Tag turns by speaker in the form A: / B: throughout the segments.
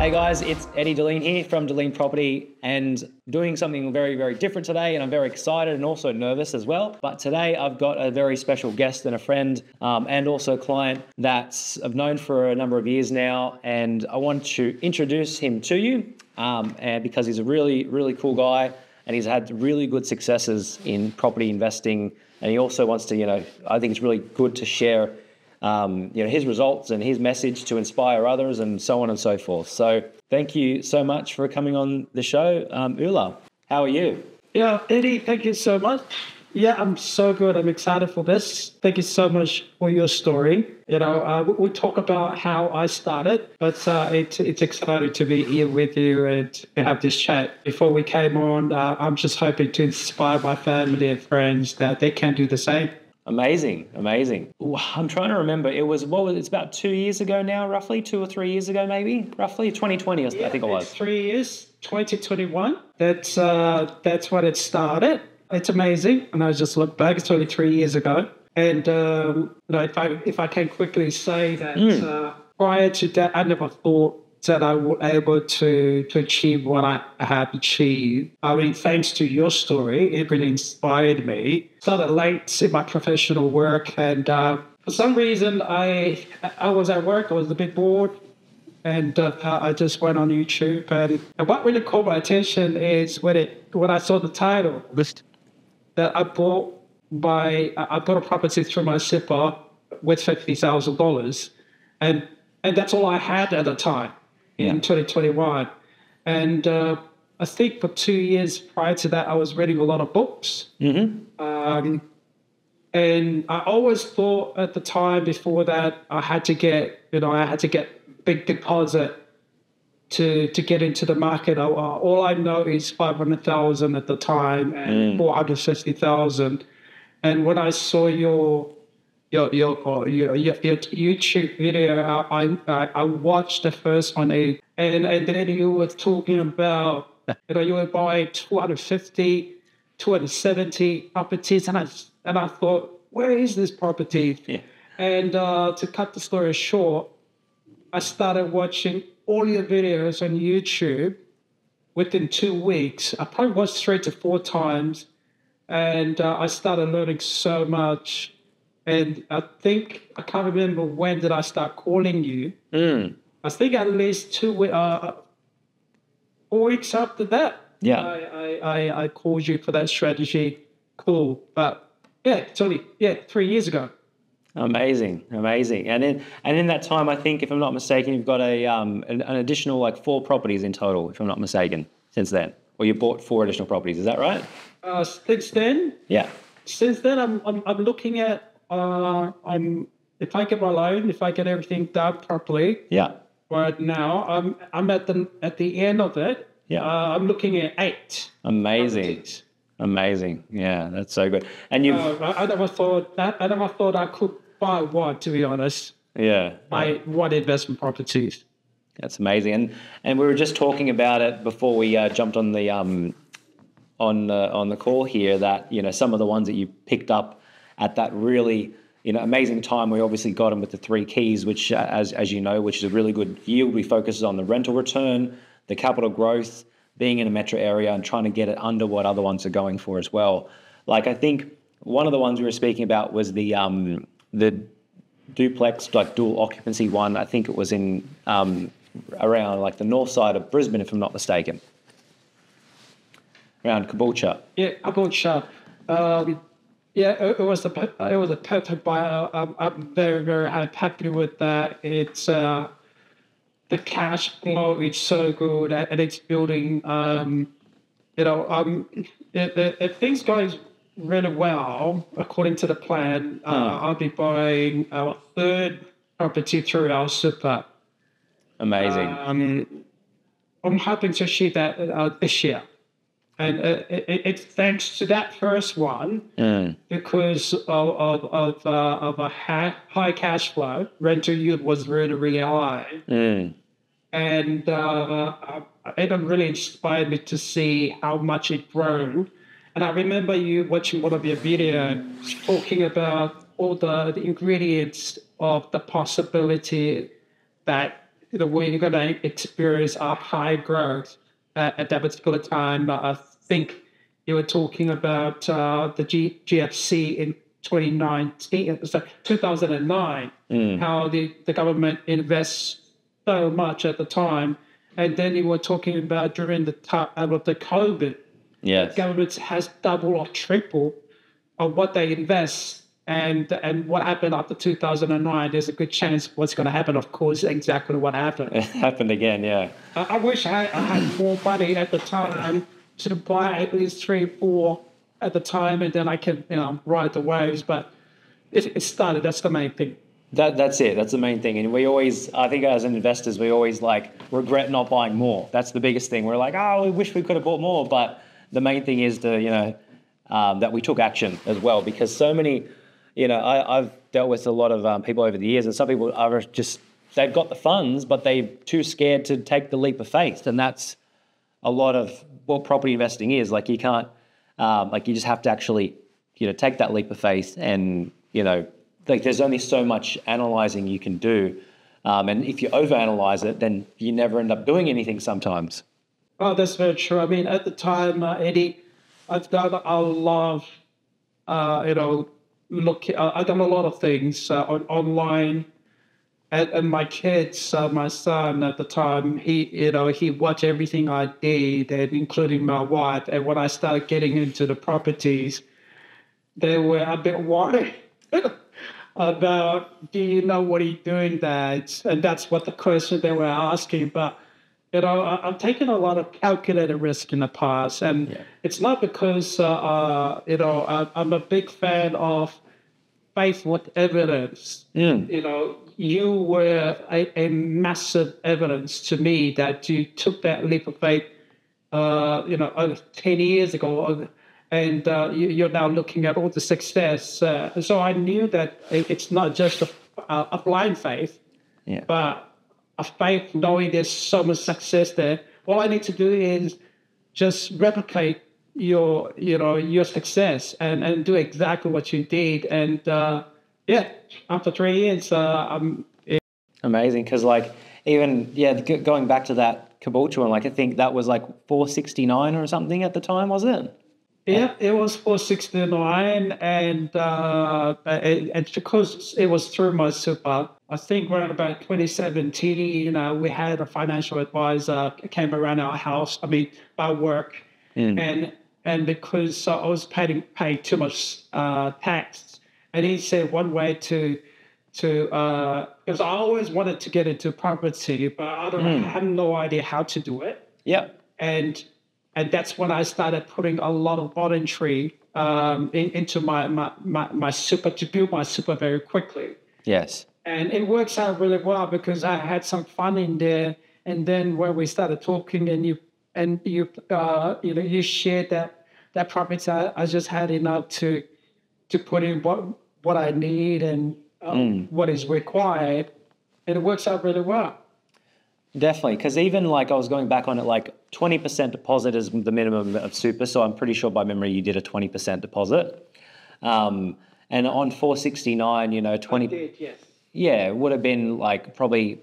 A: Hey guys, it's Eddie Dilleen here from Dilleen Property and doing something very, very different today, and I'm very excited and also nervous as well. But today I've got a very special guest and a friend and also a client that I've known for a number of years now, and I want to introduce him to you and because he's a really, really cool guy and he's had really good successes in property investing, and he also wants to, I think it's really good to share his results and his message to inspire others and so on and so forth. So thank you so much for coming on the show. Ula, how are you?
B: Yeah, Eddie, thank you so much. Yeah, I'm so good. I'm excited for this. Thank you so much for your story. We talk about how I started, but it's exciting to be here with you and have this chat. Before we came on, I'm just hoping to inspire my family and friends that they can do the same.
A: Amazing. I'm trying to remember. It's about 2 years ago now, roughly 2 or 3 years ago, maybe roughly 2020. I think it was
B: 3 years, 2021. That's when it started. It's amazing, and I just look back. It's only 3 years ago, and if I can quickly say that prior to that, I never thought that I was able to achieve what I have achieved. I mean, thanks to your story, it really inspired me. Started late in my professional work, and for some reason, I was at work. I was a bit bored, and I just went on YouTube. And what really caught my attention is when I saw the title list that I bought a property through my SIPA with $50,000, and that's all I had at the time. In 2021. And I think for 2 years prior to that, I was reading a lot of books. Mm-hmm. And I always thought at the time before that I had to get big deposit to get into the market. All I know is 500,000 at the time and 450,000. And when I saw your YouTube video, I watched the first one, and then you were talking about, you were buying 250, 270 properties, and I thought, where is this property? Yeah. And to cut the story short, I started watching all your videos on YouTube within 2 weeks. I probably watched 3 to 4 times, and I started learning so much. And I can't remember when did I start calling you. I think at least 4 weeks after that. Yeah, I called you for that strategy. Cool, but it's only 3 years ago.
A: Amazing. And in that time, I think, if I'm not mistaken, you've got an additional 4 properties in total, if I'm not mistaken, since then. Or you bought 4 additional properties. Is that right?
B: Since then?
A: Yeah.
B: Since then, I'm looking at. If I get my loan, if I get everything done properly, right now I'm at the end of it. Yeah, I'm looking at 8.
A: Amazing. Yeah, that's so good. And you,
B: I never thought I could buy one. To be honest, buy one investment properties.
A: That's amazing. And we were just talking about it before we jumped on the on the call here. That some of the ones that you picked up at that really, amazing time. We obviously got them with the 3 keys, which, as you know, which is a really good yield. We focus on the rental return, the capital growth, being in a metro area, and trying to get it under what other ones are going for as well. I think one of the ones we were speaking about was the duplex, dual occupancy one. I think it was in around the north side of Brisbane, if I'm not mistaken, around Caboolture.
B: Yeah, Caboolture. It was a perfect buy. I'm very, very happy with that. It's the cash flow is so good, and it's building. If things go really well according to the plan, I'll be buying our 3rd property through our super.
A: Amazing.
B: I'm hoping to achieve that this year. And it's thanks to that first one, because of a high cash flow. Rental yield was really, really high. And it really inspired me to see how much it grown. And I remember you watching one of your videos talking about all the ingredients of the possibility that we're going to experience a high growth at that particular time. I think you were talking about the GFC in 2019, so 2009, how the government invests so much at the time. And then you were talking about during the time of the COVID,
A: Yes.
B: government has double or triple of what they invest. And what happened after 2009, there's a good chance what's going to happen, of course, exactly what happened.
A: It happened again, yeah.
B: I wish I had more money at the time to buy at least 3, 4 at the time, and then I can, ride the waves. But it started. That's the main thing.
A: That's it. That's the main thing. And we always, I think as investors, we always regret not buying more. That's the biggest thing. We're like, we wish we could have bought more. But the main thing is that we took action as well, because so many, I've dealt with a lot of people over the years, and some people are just, they've got the funds, but they're too scared to take the leap of faith. And that's a lot of what property investing is. Like you can't, you just have to actually, take that leap of faith, and, there's only so much analyzing you can do. And if you overanalyze it, then you never end up doing anything sometimes.
B: Oh, that's very true. I mean, at the time, Eddie, I've done a lot of, I've done a lot of things online. And my kids, my son at the time, he watched everything I did, and including my wife. And when I started getting into the properties, they were a bit worried about, do you know what he's doing, Dad? And that's what the question they were asking. But, I've taken a lot of calculated risk in the past. And it's not because, I'm a big fan of faith with evidence. You were a massive evidence to me that you took that leap of faith, over 10 years ago, and you're now looking at all the success. So I knew that it's not just a blind faith, but a faith knowing there's so much success there. All I need to do is just replicate your success and do exactly what you did. And after 3 years, I'm
A: amazing. Because going back to that Caboolture one, I think that was $469 or something at the time, was it?
B: Yeah, it was $469, and because it was through my super, I think around about 2017, we had a financial advisor came around our house. By work, and because I was paying too much tax, and he said one way to because I always wanted to get into property, but I have no idea how to do it.
A: Yeah,
B: and that's when I started putting a lot of voluntary into my super to build my super very quickly.
A: Yes.
B: And it works out really well because I had some fun in there. And then when we started talking, and you shared that property, I just had enough to put in what I need and what is required, and it works out really well.
A: Definitely, because even I was going back on it, 20% deposit is the minimum of super, so I'm pretty sure by memory you did a 20% deposit. And on 469, 20...
B: I did, yes.
A: Yeah, it would have been probably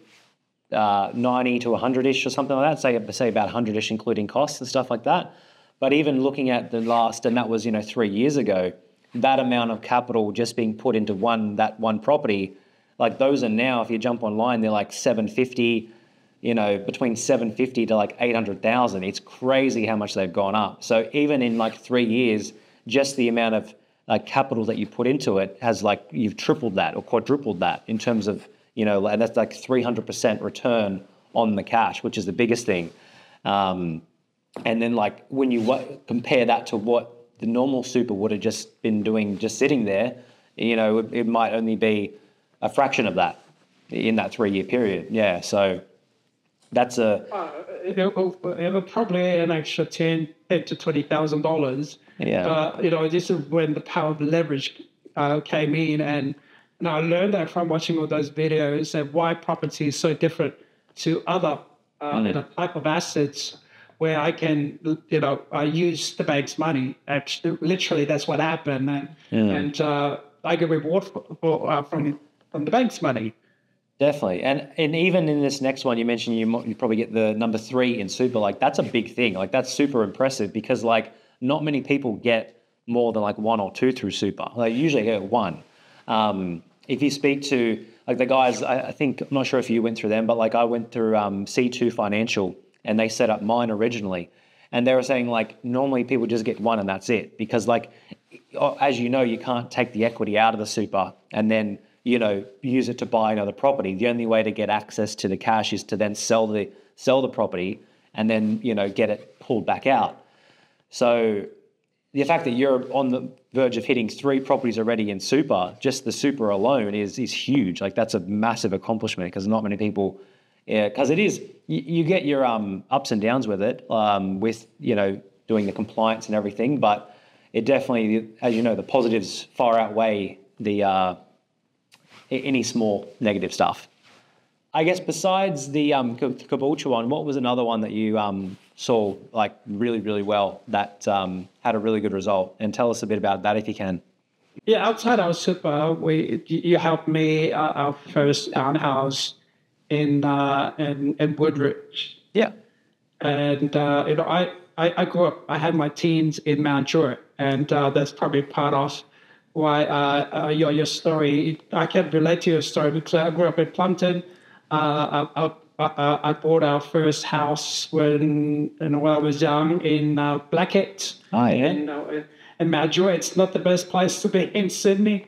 A: 90 to 100-ish or something like that, say about 100-ish including costs and stuff like that. But even looking at the last, and that was 3 years ago, that amount of capital just being put into that one property, those are now, if you jump online, they're 750, between 750 to 800,000. It's crazy how much they've gone up. So even in 3 years, just the amount of capital that you put into it has you've tripled that or quadrupled that in terms of, and that's 300% return on the cash, which is the biggest thing. And then when you compare that to what the normal super would have just been doing, just sitting there, it might only be a fraction of that in that 3 year period. Yeah. So that's
B: it'll probably an extra $10,000 to $20,000.
A: Yeah.
B: This is when the power of leverage came in, and I learned that from watching all those videos and why property is so different to other type of assets where I can, I use the bank's money. Actually, literally, that's what happened, and I get reward from the bank's money.
A: Definitely. And even in this next one, you mentioned you probably get the number 3 in super. Like that's a big thing. Like that's super impressive because like not many people get more than like 1 or 2 through super. Like usually get 1. If you speak to like the guys, I think, I'm not sure if you went through them, but like I went through C2 Financial and they set up mine originally. And they were saying like normally people just get 1 and that's it because like, as you know, you can't take the equity out of the super and then use it to buy another property. The only way to get access to the cash is to then sell the property and then, get it pulled back out. So the fact that you're on the verge of hitting 3 properties already in super, just the super alone is huge. Like that's a massive accomplishment because not many people, because it is, you get your ups and downs with it, with, doing the compliance and everything, but it definitely, as you know, the positives far outweigh the, any small negative stuff. I guess besides the Caboolture one, what was another one that you saw like really, really well that had a really good result? And tell us a bit about that if you can.
B: Yeah, outside our super, you helped me our first townhouse in Woodridge.
A: Yeah.
B: And I grew up. I had my teens in Mount Druitt, and that's probably part of why your story. I can relate to your story because I grew up in Plumpton. I bought our first house when I was young in Blackheath.
A: Oh, yeah.
B: In Mount Druitt. It's not the best place to be in Sydney,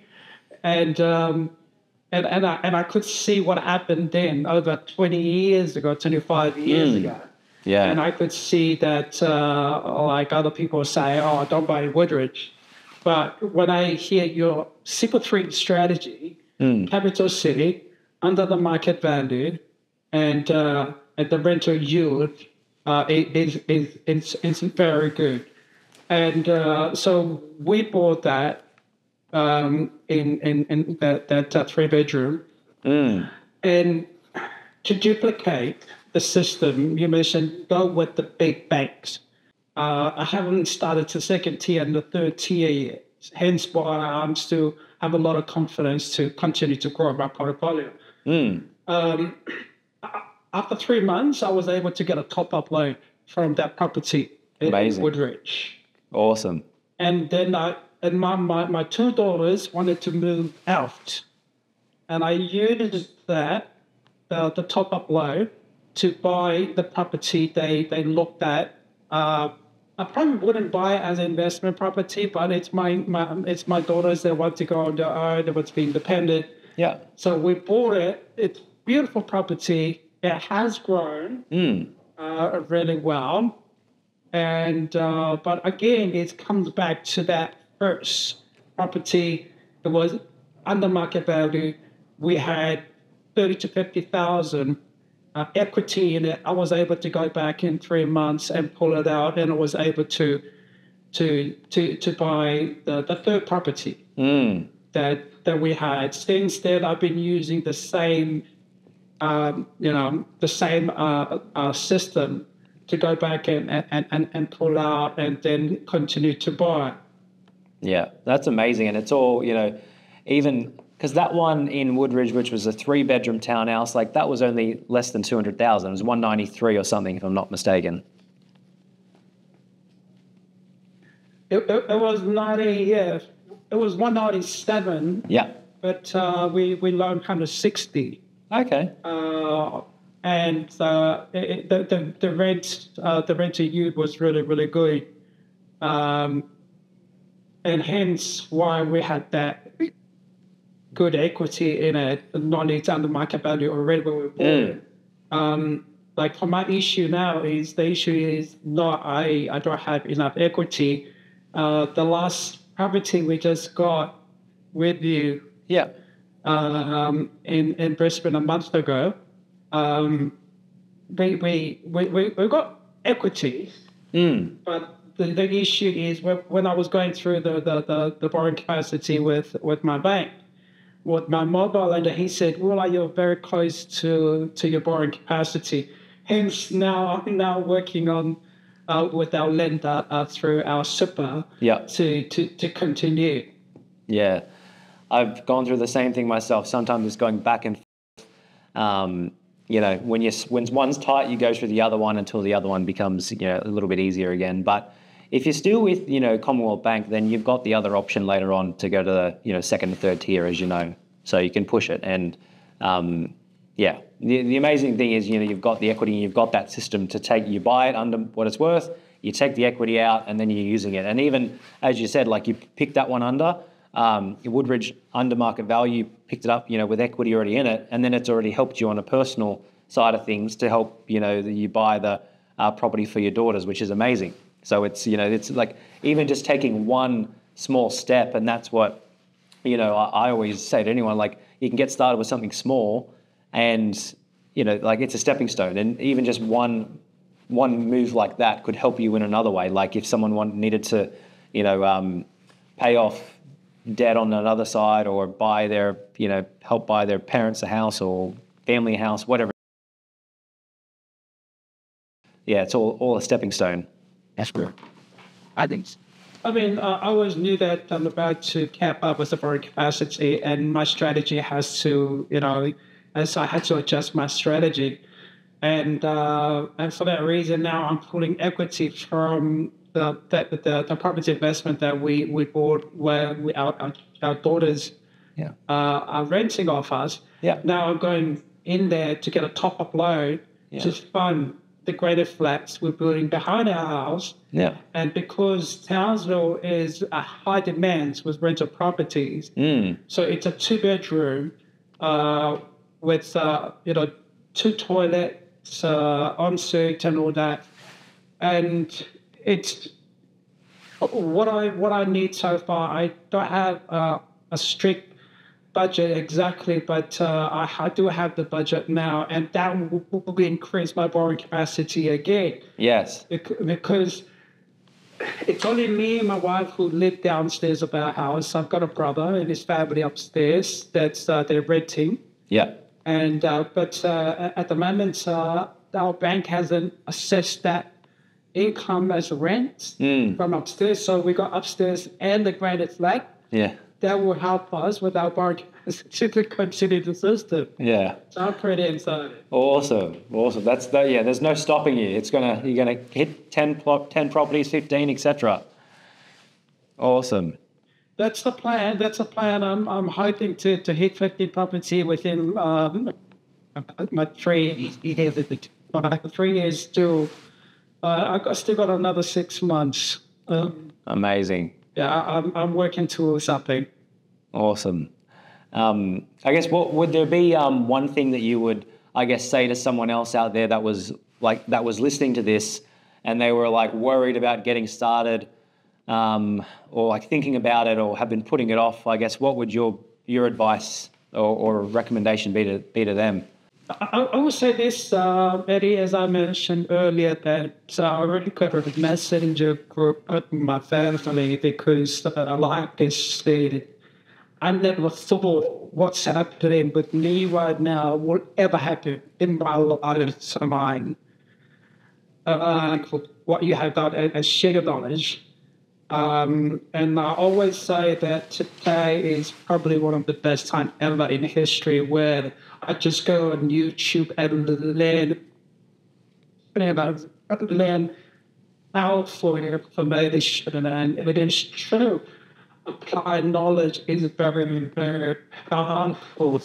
B: and I could see what happened then over 20 years ago, 25 years ago.
A: Yeah.
B: And I could see that, like other people say, oh, don't buy Woodridge. But when I hear your Super 3 strategy, capital city, under the market value, and the rental yield, it's very good. And so we bought that in that 3-bedroom. And to duplicate the system, you mentioned go with the big banks. I haven't started the second tier and the third tier yet. Hence why I'm still have a lot of confidence to continue to grow my portfolio. After 3 months, I was able to get a top-up loan from that property in Woodridge.
A: Awesome.
B: And then my 2 daughters wanted to move out. And I used that, the top-up loan, to buy the property they looked at. I probably wouldn't buy it as an investment property, but it's my daughters that want to go on their own, they want to be independent.
A: Yeah.
B: So we bought it. It's a beautiful property. It has grown really well. And but again, it comes back to that first property. It was under market value. We had 30 to 50,000 equity in it. I was able to go back in 3 months and pull it out, and I was able to buy the third property that we had. Since then, I've been using the same system to go back and pull out and then continue to buy.
A: Yeah, that's amazing. And it's all, even because that one in Woodridge, which was a 3-bedroom townhouse, like that was only less than 200,000. It was 193 or something, if I'm not mistaken.
B: It was 90, yeah. It was 197.
A: Yeah.
B: But we loaned 160.
A: Okay.
B: And the rental yield was really, really good. And hence why we had that good equity in it, not it's under market value already when we bought it. Like for my issue now the issue is not I don't have enough equity. The last property we just got with you in Brisbane a month ago, we got equity, but the issue is when I was going through the borrowing capacity with my bank, with my mobile lender, he said, well, you're very close to your borrowing capacity. Hence, now I'm working on with our lender through our super to continue.
A: Yeah, I've gone through the same thing myself. Sometimes it's going back and forth. You know, when one's tight, you go through the other one until the other one becomes, you know, a little bit easier again. But if you're still with, you know, Commonwealth Bank, then you've got the other option later on to go to the, you know, second and third tier, as you know, so you can push it. And yeah, the amazing thing is, you know, you've got the equity, and you've got that system to take. You buy it under what it's worth, you take the equity out, and then you're using it. And even as you said, like you picked that one under. Woodridge under market value, picked it up, you know, with equity already in it, and then it's already helped you on a personal side of things to help, you know, you buy the property for your daughters, which is amazing. So it's, you know, it's like even just taking one small step, and that's what, you know, I always say to anyone, like you can get started with something small, and you know, like it's a stepping stone, and even just one move like that could help you in another way. Like if someone needed to, you know, pay off debt on another side, or buy their, you know, help buy their parents a house or family a house, whatever. Yeah, it's all a stepping stone.
C: That's good. I think so.
B: I mean, I always knew that I'm about to cap up with the borrowing capacity, and my strategy has to, you know, as I had to adjust my strategy. And for that reason, now I'm pulling equity from the property investment that we bought, where our daughters are renting off us.
A: Yeah.
B: Now I'm going in there to get a top-up loan to fund the greater flats we're building behind our house.
A: Yeah.
B: And because Townsville is a high demand with rental properties, so it's a 2-bedroom with you know, 2 toilets, ensuite and all that, and it's what I need so far. I don't have a strict budget exactly, but I do have the budget now, and that will increase my borrowing capacity again.
A: Yes.
B: Because it's only me and my wife who live downstairs of our house. I've got a brother and his family upstairs that's they're renting.
A: Yeah.
B: And but at the moment, our bank hasn't assessed that income as rent from upstairs. So we got upstairs and the granite flat.
A: Yeah.
B: That will help us with our borrowing to continue the system.
A: Yeah.
B: So I'm pretty excited.
A: Awesome. That's that. Yeah. There's no stopping you. You're gonna hit 10 properties, 15, etc. Awesome.
B: That's the plan. I'm hoping to hit 50 property within my 3 years. 3 years still. I've still got another 6 months.
A: Amazing.
B: Yeah, I'm working towards something.
A: Awesome. I guess would there be one thing that you would, I guess, say to someone else out there that was listening to this, and they were like worried about getting started, or like thinking about it, or have been putting it off? I guess what would your advice or recommendation be to them?
B: I would say this, Eddie, as I mentioned earlier, that I already got a messenger group with my family because I like this state. I never thought what's happening with me right now would ever happen in my life of mine. What you have got as shared knowledge. And I always say that today is probably one of the best times ever in history, where I just go on YouTube and learn powerful information, and it is true. Applied knowledge is very, very powerful.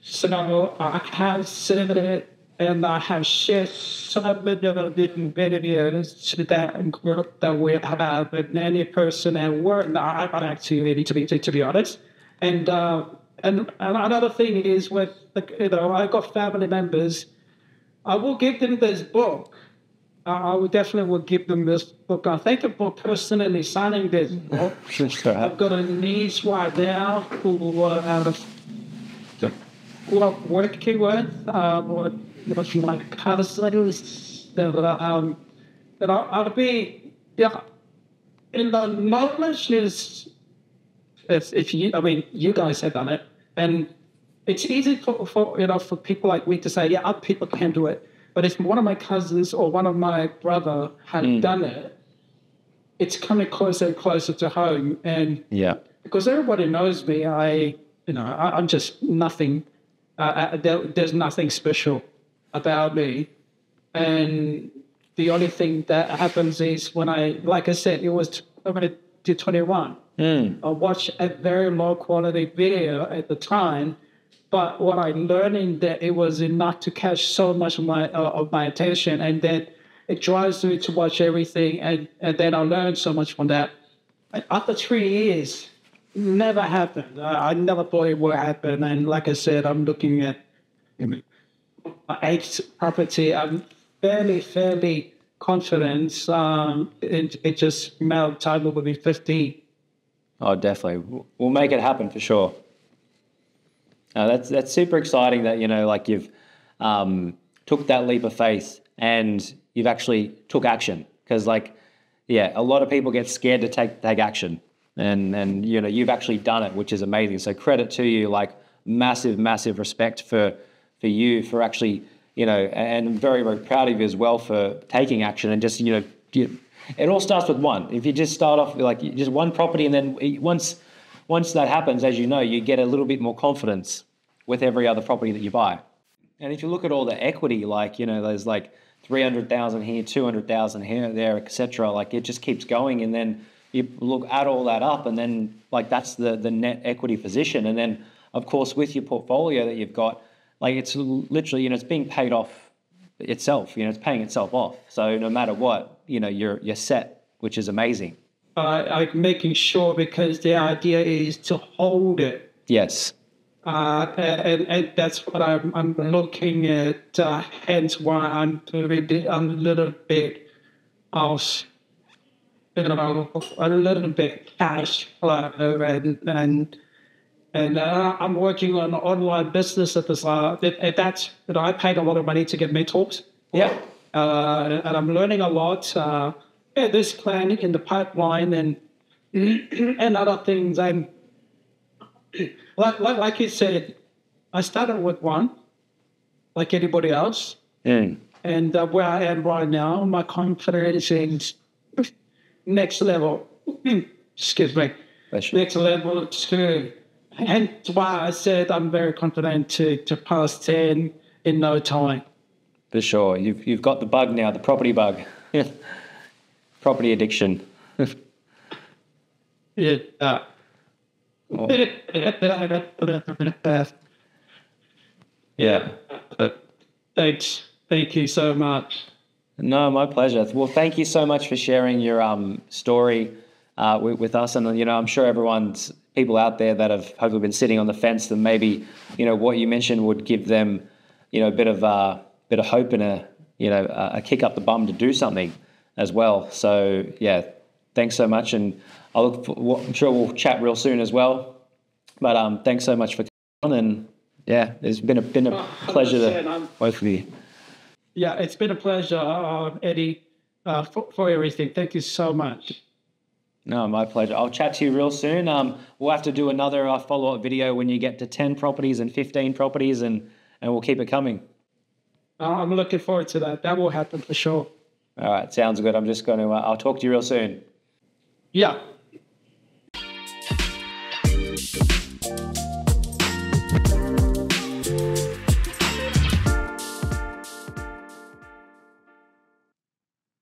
B: So I have said it, and I have shared so many videos to that group that we have, and any person at work that I got activity to be honest. And another thing is with I got family members. I will give them this book. I would definitely will give them this book. I thank you for personally signing this book. I've got a niece right now who are working with my cousins that I'll be in the knowledge is if you guys have done it, and it's easy for people like me to say, yeah, other people can do it. But if one of my cousins or one of my brother had done it, it's coming closer and closer to home. And because everybody knows me, I'm just nothing. there's nothing special about me. And the only thing that happens is when like I said, it was over to 21. I watched a very low quality video at the time, but what I learned in that it was enough to catch so much of my attention, and then it drives me to watch everything, and then I learned so much from that. After 3 years, never happened. I never thought it would happen, and like I said, I'm looking at my 8th property. I'm fairly confident. It just matter of time it will be 50.
A: Oh, definitely. We'll make it happen for sure. That's super exciting that, like you've took that leap of faith and you've actually took action. Because a lot of people get scared to take action. And you've actually done it, which is amazing. So credit to you, massive respect for you for actually, and I'm very, very proud of you as well for taking action and just, it all starts with one. If you just start off with just one property, and then once that happens, as you know, you get a little bit more confidence with every other property that you buy. And if you look at all the equity, there's 300,000 here, 200,000 here, there, etc. It just keeps going, and then you add all that up, and then that's the net equity position. And then of course with your portfolio that you've got, it's literally, it's being paid off itself, it's paying itself off. So no matter what, you're set, which is amazing.
B: I'm making sure, because the idea is to hold it.
A: Yes.
B: And that's what I'm looking at. Hence why I'm a little bit off, a little bit cash flow, and I'm working on an online business at this. I paid a lot of money to get mentors.
A: Yeah.
B: And I'm learning a lot. This plan in the pipeline and other things. And like you said, I started with one, like anybody else. And where I am right now, my confidence is next level. Excuse me. Next level 2. And that's why I said I'm very confident to pass 10 in no time.
A: For sure. You've got the bug now, the property bug. Property addiction.
B: Yeah.
A: Yeah.
B: Thanks. Thank you so much.
A: No, my pleasure. Well, thank you so much for sharing your story with us. And, I'm sure people out there that have hopefully been sitting on the fence, and maybe, what you mentioned would give them, a bit of hope and a kick up the bum to do something as well. So, yeah, thanks so much. And I'm sure we'll chat real soon as well. But thanks so much for coming on. And, yeah, it's been a pleasure to both of you.
B: Yeah, it's been a pleasure, Eddie, for everything. Thank you so much.
A: No, my pleasure. I'll chat to you real soon. We'll have to do another follow-up video when you get to 10 properties and 15 properties, and we'll keep it coming.
B: I'm looking forward to that. That will happen for sure.
A: All right, sounds good. I'm just going to, I'll talk to you real soon.
B: Yeah.